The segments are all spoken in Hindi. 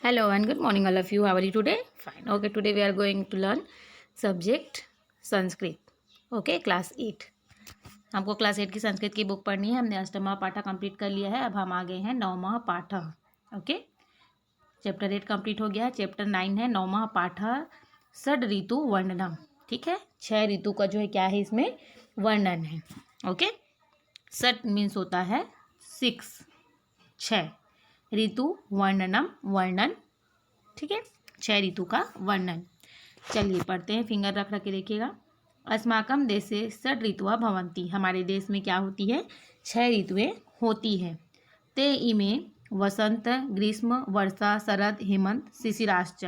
Hello and good morning all of you. How are you today? Fine. Okay, today we are going to learn subject Sanskrit. Okay, class 8. हमको क्लास 8 की संस्कृत की बुक पढ़नी है. हमने अष्टमा पाठा कंप्लीट कर लिया है. अब हम आ गए हैं नौमा पाठा. ओके, चैप्टर 8 कंप्लीट हो गया है. चैप्टर 9 है नौमा पाठा षड ऋतु वर्णनम. ठीक है, 6 ऋतु का जो है क्या है इसमें वर्णन है. ओके, षड मीन्स होता है 6, 6, ऋतु वर्णनम वर्णन. ठीक है, 6 ऋतु का वर्णन. चलिए पढ़ते हैं. फिंगर रख के देखिएगा. अस्माकम देशे षड ऋतुआ भवन्ति. हमारे देश में क्या होती है? 6 ऋतुएं होती है. ते इमे वसंत ग्रीष्म वर्षा शरद हेमंत शिशिराश्च.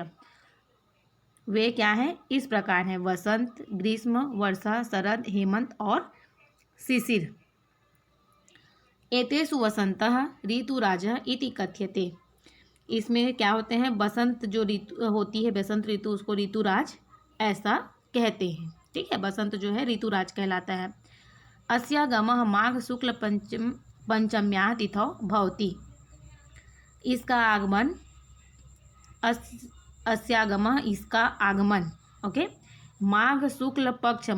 वे क्या हैं? इस प्रकार हैं. वसंत ग्रीष्म वर्षा शरद हेमंत और शिशिर. एतेषु वसंतः ऋतुराजः इति कथ्यते. इसमें क्या होते हैं? बसंत जो ऋतु होती है, बसंत ऋतु, उसको ऋतुराज ऐसा कहते हैं. ठीक है, बसंत जो है ऋतुराज कहलाता है. अस्यागमः माघ शुक्ल पंचम्याः तिथौ भवति. इसका आगमन, अस्यागमः इसका आगमन. ओके, माघ शुक्ल पक्ष,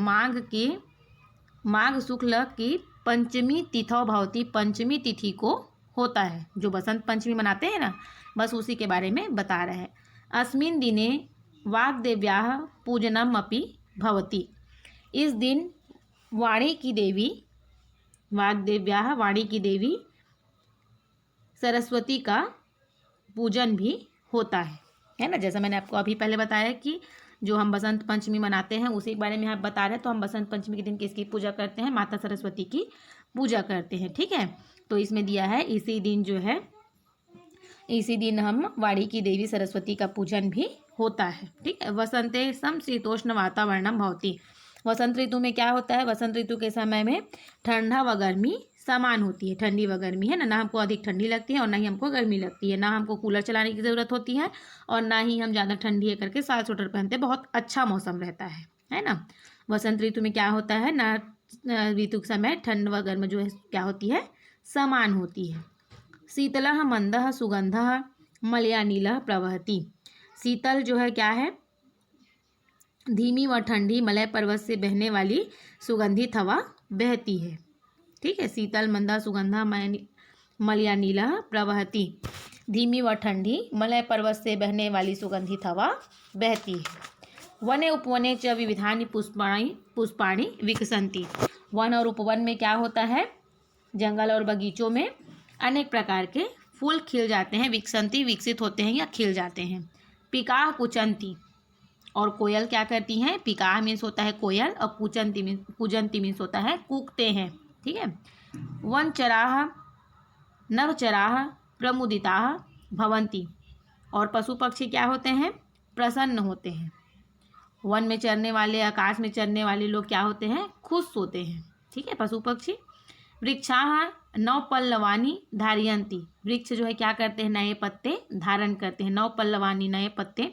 माघ शुक्ल की पंचमी तिथौ भवति. पंचमी तिथि को होता है. जो बसंत पंचमी मनाते हैं ना, बस उसी के बारे में बता रहे हैं. अस्मिन् दिने वाग्देव्याः पूजनम अपि भवति. इस दिन वाणी की देवी, वाग्देव्याः वाणी की देवी सरस्वती का पूजन भी होता है ना. जैसा मैंने आपको अभी पहले बताया कि जो हम बसंत पंचमी मनाते हैं उसी के बारे में आप बता रहे हैं. तो हम बसंत पंचमी के दिन किसकी पूजा करते हैं? माता सरस्वती की पूजा करते हैं. ठीक है, तो इसमें दिया है इसी दिन जो है, इसी दिन हम वाणी की देवी सरस्वती का पूजन भी होता है. ठीक है. वसंते समशीतोष्ण वातावरणम भवति. वसंत ऋतु में क्या होता है? वसंत ऋतु के समय में ठंडा व गर्मी समान होती है. ठंडी व गर्मी है ना हमको अधिक ठंडी लगती है और ना ही हमको गर्मी लगती है. ना हमको कूलर चलाने की ज़रूरत होती है और ना ही हम ज़्यादा ठंडी है करके साल स्वेटर पहनते. बहुत अच्छा मौसम रहता है ना. वसंत ऋतु में क्या होता है ना, ऋतु के समय ठंड व गर्म जो है क्या होती है? समान होती है. शीतलः मंदः सुगंधः मलयानीलः प्रवहति. शीतल जो है क्या है? धीमी व ठंडी मलय पर्वत से बहने वाली सुगंधित हवा बहती है. ठीक है, शीतल मंदा सुगंधा मलयानीलः प्रवहति. धीमी व ठंडी मलय पर्वत से बहने वाली सुगंधित हवा बहती है. वने उपवने च विविधानि पुष्पाणि विकसन्ति. वन और उपवन में क्या होता है? जंगल और बगीचों में अनेक प्रकार के फूल खिल जाते हैं. विकसन्ति विकसित होते हैं या खिल जाते हैं. पिकाः कुचन्ति. और कोयल क्या करती हैं? पिकाः मीन्स होता है कोयल और कुजन्ति मीन्स होता है कूकते हैं. ठीक है. वनचराः नवचराः प्रमुदिताः भवन्ति. और पशु पक्षी क्या होते हैं? प्रसन्न होते हैं. वन में चरने वाले, आकाश में चरने वाले लोग क्या होते हैं? खुश होते हैं. ठीक है, पशु पक्षी. वृक्षाः नवपल्लवानि धारयन्ति. वृक्ष जो है क्या करते हैं? नए पत्ते धारण करते हैं. नवपल्लवानि नए पत्ते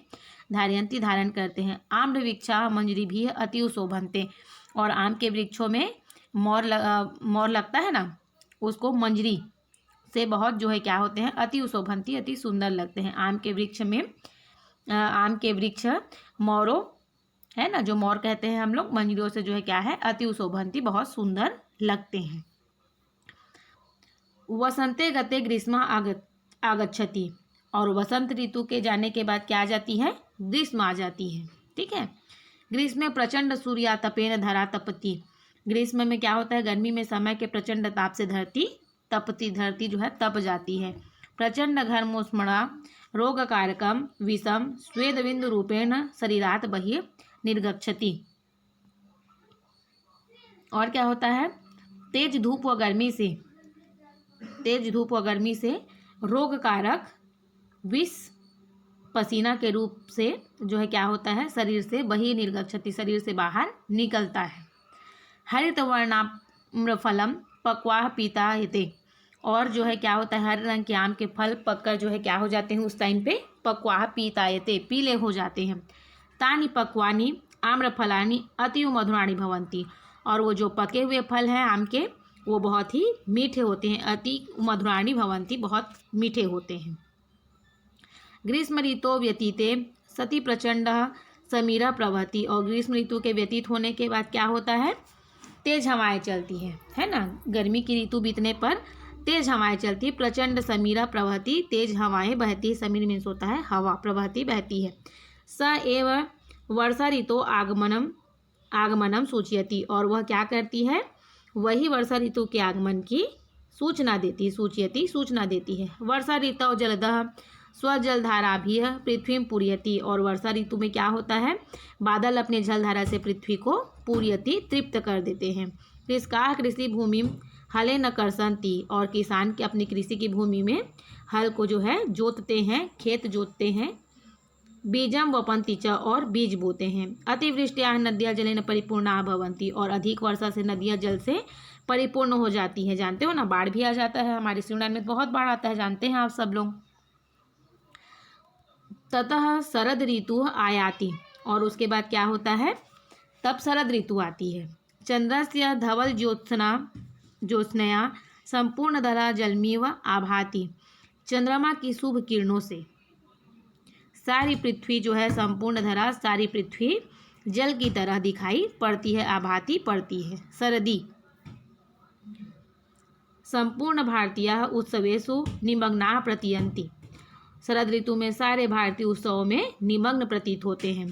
धारयन्ति धारण करते हैं. आम्र वृक्षाः मंजरीभिः अति शोभन्ते. और आम के वृक्षों में मोर लगता है ना, उसको मंजरी से बहुत जो है क्या होते हैं? अति शोभन्ति, अति सुंदर लगते हैं. आम के वृक्ष में, आम के वृक्ष मोरों है ना, जो मोर कहते हैं हम लोग, मंजरियों से जो है क्या है? अति शोभन्ति, बहुत सुंदर लगते हैं. वसंते गते ग्रीष्म आगच्छति. और वसंत ऋतु के जाने के बाद क्या आ जाती है? ग्रीष्म आ जाती है. ठीक है. ग्रीष्म में प्रचंड सूर्यातपेन धरा तपति. ग्रीष्म में क्या होता है? गर्मी में समय के प्रचंड ताप से धरती तपती, धरती जो है तप जाती है. प्रचंड घर्मोष्मणा रोगकारकम विषम स्वेदबिंदु रूपेण शरीरात बहिः निर्गच्छति. और क्या होता है? तेज धूप व गर्मी से रोगकारक विष पसीना के रूप से जो है क्या होता है? शरीर से बहिः निर्गच्छति, शरीर से बाहर निकलता है. हरित वर्णाम्रफलम पक्वाः पीतायते. और जो है क्या होता है? हरे रंग के आम के फल पककर जो है क्या हो जाते हैं? उस टाइम पे पक्वाः पीतायते, पीले हो जाते हैं. तानि पक्वानि आम्रफलानि अतीव मधुराणि भवन्ति. और वो जो पके हुए फल हैं आम के, वो बहुत ही मीठे होते हैं. अति मधुराणि भवन्ति, बहुत मीठे होते हैं. ग्रीष्म ऋतु व्यतीते सति प्रचंड समीरा प्रवहति, और ग्रीष्म ऋतु के व्यतीत होने के बाद क्या होता है, तेज हवाएं चलती है ना। गर्मी की ऋतु बीतने पर तेज हवाएं चलती है। प्रचंड समीरा प्रवहति, तेज हवाएं बहती है। समीर मीन्स होता है हवा, प्रवहति बहती है। स एव वर्षा ऋतु आगमनम सूचयति, और वह क्या करती है, वही वर्षा ऋतु के आगमन की सूचना देती है। सूचयति सूचना देती है। वर्षा ऋतु जलदः स्वजलधाराभिः पृथ्वी पूरयति, और वर्षा ऋतु में क्या होता है, बादल अपने जलधारा से पृथ्वी को पूरयति तृप्त कर देते हैं। कृषकाः कृषि भूमि हले न कर्षन्ति, और किसान के अपनी कृषि की भूमि में हल को जो है जोतते हैं, खेत जोतते हैं। बीजम वपन्ति च, और बीज बोते हैं। अतिवृष्टियाः नद्याः जलेन परिपूर्णाः भवन्ति, और अधिक वर्षा से नदियाँ जल से परिपूर्ण हो जाती है। जानते हो ना, बाढ़ भी आ जाता है, हमारे सिवनान में बहुत बाढ़ आता है, जानते हैं आप सब लोग। ततः शरद ऋतु आयाति, और उसके बाद क्या होता है, तब शरद ऋतु आती है। चंद्रस्य धवल ज्योत्स्नया संपूर्ण धरा जलमीव आभाति, चंद्रमा की शुभ किरणों से सारी पृथ्वी जो है, संपूर्ण धरा सारी पृथ्वी जल की तरह दिखाई पड़ती है, आभाति पड़ती है। शरदी संपूर्ण भारतीय उत्सवेषु निमग्नाः प्रतीयन्ति, शरद ऋतु में सारे भारतीय उत्सवों में निमग्न प्रतीत होते हैं।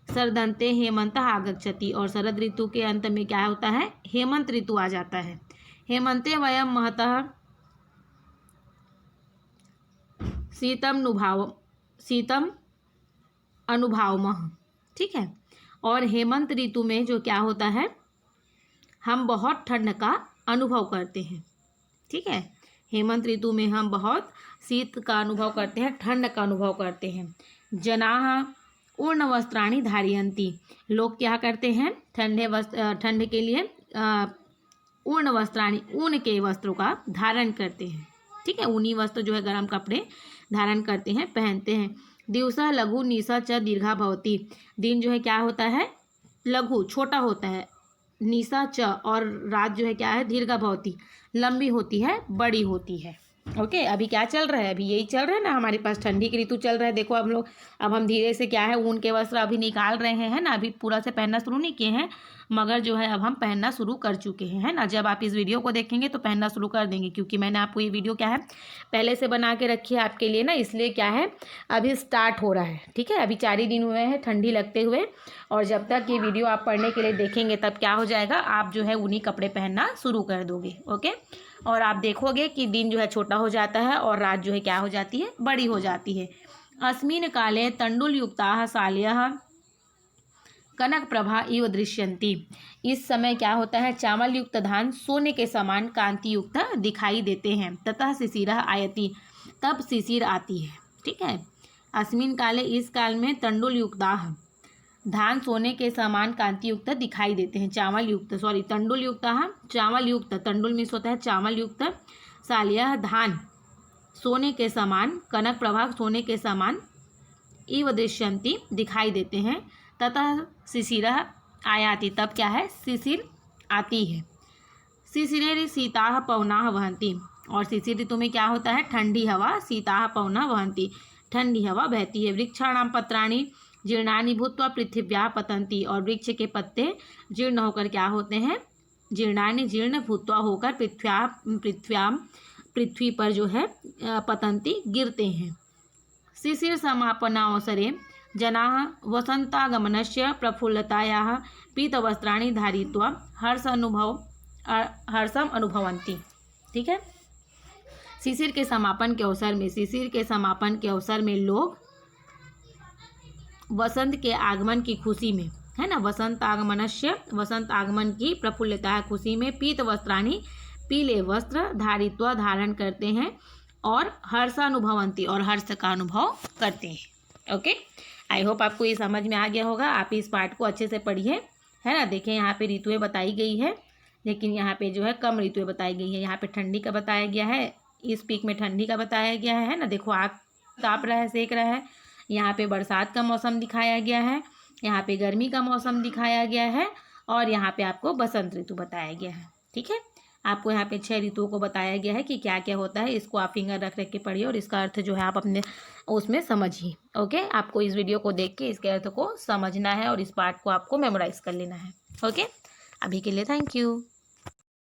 शरदंते हेमंतः आगच्छति, और शरद ऋतु के अंत में क्या होता है, हेमंत ऋतु आ जाता है। हेमंते वयम महतः शीतम अनुभावमः, ठीक है। और हेमंत ऋतु में जो क्या होता है, हम बहुत ठंड का अनुभव करते हैं, ठीक है। हेमंत ऋतु में हम बहुत शीत का अनुभव करते हैं, ठंड का अनुभव करते हैं। जनाः ऊर्ण वस्त्राणि धारयन्ति, लोग क्या करते हैं, ठंड के लिए ऊर्ण वस्त्राणि, ऊन के वस्त्रों का धारण करते हैं, ठीक है। ऊनी वस्त्र जो है, गर्म कपड़े धारण करते हैं, पहनते हैं। दिवसा लघु निशा च दीर्घा भवति, दिन जो है क्या होता है, लघु छोटा होता है, निशा च, और रात जो है क्या है, दीर्घा भवति लंबी होती है, बड़ी होती है। ओके, अभी क्या चल रहा है, अभी यही चल रहा है ना, हमारे पास ठंडी की ऋतु चल रहा है। देखो अब हम धीरे से क्या है, ऊन के वस्त्र अभी निकाल रहे हैं, है ना। अभी पूरा से पहनना शुरू नहीं किए हैं, मगर जो है अब हम पहनना शुरू कर चुके हैं, है ना। जब आप इस वीडियो को देखेंगे तो पहनना शुरू कर देंगे, क्योंकि मैंने आपको ये वीडियो क्या है पहले से बना के रखी है आपके लिए ना, इसलिए क्या है अभी स्टार्ट हो रहा है, ठीक है। अभी 4 ही दिन हुए हैं ठंडी लगते हुए, और जब तक ये वीडियो आप पढ़ने के लिए देखेंगे तब क्या हो जाएगा, आप जो है ऊनी कपड़े पहनना शुरू कर दोगे। ओके, और आप देखोगे कि दिन जो है छोटा हो जाता है और रात जो है क्या हो जाती है, बड़ी हो जाती है। अस्मिन् काले तंडुलयुक्ताः शाल्यः कनक प्रभा इव दृश्यन्ति, इस समय क्या होता है, चावल युक्त धान सोने के समान कांति युक्त दिखाई देते हैं। ततः शिशिरः आयति, तब शिशिर आती है, ठीक है। अस्मिन् काले, इस काल में तंडुल युक्ताः, धान सोने के समान कांति युक्त दिखाई देते हैं। चावल युक्त, सॉरी तंडुल युक्ताः, चावल युक्त, तंडुल मीन्स होता है चावल युक्त, शाल्यः धान सोने के समान, कनक प्रभा सोने के समान, इव दृश्यन्ति दिखाई देते हैं। ततः शिशिरः आयाति, तब क्या है, शिशिर आती है। शिशिरे शीताः पवनाः वहन्ति, और शिशिर ऋतु में क्या होता है, ठंडी हवा, शीताः पवनाः वहन्ति, ठंडी हवा बहती है। वृक्षाणां पत्राणि जीर्णानि भूत्वा पृथिव्याः पतन्ति, और वृक्ष के पत्ते जीर्ण होकर क्या होते हैं, जीर्णानि जीर्ण भूत्वा होकर पृथ्वी पर जो है पतन्ति गिरते हैं। शिशिर समापनावसरे जनाः वसन्तागमनस्य प्रफुल्लतायाः पीतवस्त्राणि धारयित्वा हर्षम अनुभवन्ति, ठीक है। शिशिर के समापन के अवसर में, शिशिर के समापन के अवसर में लोग वसंत के आगमन की खुशी में, है ना, वसंत आगमन की प्रफुल्लता खुशी में पीत वस्त्राणि, पीले वस्त्र धारित्वा धारण करते हैं, और हर्षानुभवंती, और हर्ष का अनुभव करते हैं। ओके, आई होप आपको ये समझ में आ गया होगा। आप इस पार्ट को अच्छे से पढ़िए, है ना। देखें यहाँ पे ऋतुएं बताई गई है, लेकिन यहाँ पे जो है कम ऋतुएं बताई गई है। यहाँ पे ठंडी का बताया गया है, इस पीक में ठंडी का बताया गया है ना। देखो आग ताप रहा है, सेक रहा है। यहाँ पे बरसात का मौसम दिखाया गया है, यहाँ पे गर्मी का मौसम दिखाया गया है, और यहाँ पे आपको बसंत ऋतु बताया गया है, ठीक है। आपको यहाँ पे 6 ऋतुओं को बताया गया है कि क्या क्या होता है। इसको आप फिंगर रख रख के पढ़िए और इसका अर्थ जो है आप अपने उसमें समझिए। ओके, आपको इस वीडियो को देख के इसके अर्थ को समझना है और इस पार्ट को आपको मेमोराइज कर लेना है। ओके, अभी के लिए थैंक यू।